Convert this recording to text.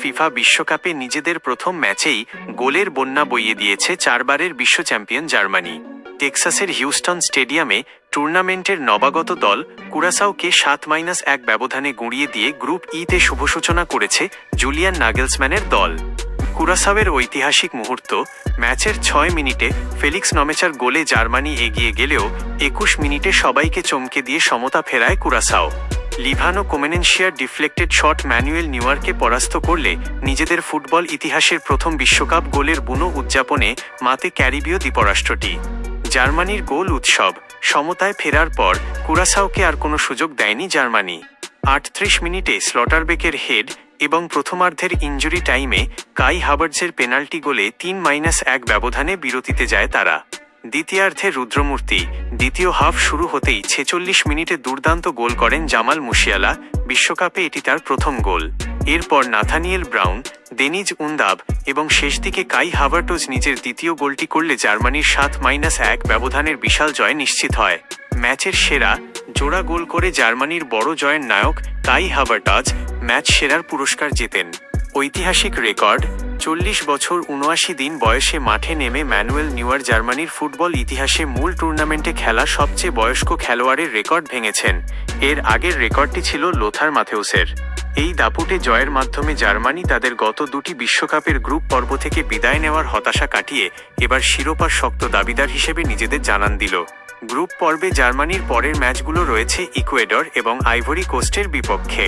FIFA বিশ্বকাপে নিজেদের প্রথম ম্যাচেই গোলের বন্যা বইয়ে দিয়েছে 4 বারের বিশ্ব চ্যাম্পিয়ন জার্মানি। টেক্সাসের হিউস্টন স্টেডিয়ামে টুর্নামেন্টের নবাগত দল কুরাসাওকে 7-1 ব্যবধানে গুঁড়িয়ে দিয়ে গ্রুপ ইতে শুভ সূচনা করেছে জুলিয়ান নাগেলসম্যানের দল। কুরাসাওয়ের ঐতিহাসিক মুহূর্ত, ম্যাচের 6 মিনিটে ফেলিক্স নমেচার গোলে জার্মানি এগিয়ে গেলেও 21 মিনিটে সবাইকে চমকে দিয়ে সমতা ফেরায় কুরাসাও। লিভানো কোমেনেনশিয়ার ডিফ্লেক্টেড শট ম্যানুয়েল নিউয়ারকে পরাস্ত করলে নিজেদের ফুটবল ইতিহাসের প্রথম বিশ্বকাপ গোলের বুনো উদযাপনে মাতে ক্যারিবীয় দ্বীপরাষ্ট্রটি। জার্মানির গোল উৎসব সমতায় ফেরার পর কুরাসাওকে আর কোনো সুযোগ দেয়নি জার্মানি। 38 মিনিটে স্লটারবেকের হেড এবং প্রথমার্ধের ইনজুরি টাইমে কাই হাভার্টজের পেনাল্টি গোলে 3-1 ব্যবধানে বিরতিতে যায় তারা। দ্বিতীয়ার্ধে রুদ্রমূর্তি দ্বিতীয় হাফ শুরু হতেই 46 মিনিটে দুর্দান্ত গোল করেন জামাল মুশিয়ালা। বিশ্বকাপে এটি তার প্রথম গোল। এরপর নাথানিয়েল ব্রাউন, দেনিজ উন্দাব এবং শেষ দিকে কাই হাভার্টজ নিজের দ্বিতীয় গোলটি করলে জার্মানির 7-1 ব্যবধানের বিশাল জয় নিশ্চিত হয়। ম্যাচের সেরা জোড়া গোল করে জার্মানির বড় জয়ের নায়ক কাই হাভার্টজ ম্যাচ সেরার পুরস্কার জেতেন। ঐতিহাসিক রেকর্ড, 40 বছর 79 দিন বয়সে মাঠে নেমে ম্যানুয়েল নিউয়ার জার্মানির ফুটবল ইতিহাসে মূল টুর্নামেন্টে খেলা সবচেয়ে বয়স্ক খেলোয়াড়ের রেকর্ড ভেঙেছেন। এর আগের রেকর্ডটি ছিল লোথার মাথেউসের। এই দাপুটে জয়ের মাধ্যমে জার্মানি তাদের গত দুটি বিশ্বকাপের গ্রুপ পর্ব থেকে বিদায় নেওয়ার হতাশা কাটিয়ে এবার শিরোপার শক্ত দাবিদার হিসেবে নিজেদের জানান দিল। গ্রুপ পর্বে জার্মানির পরের ম্যাচগুলো রয়েছে ইকুয়েডর এবং আইভরি কোস্টের বিপক্ষে।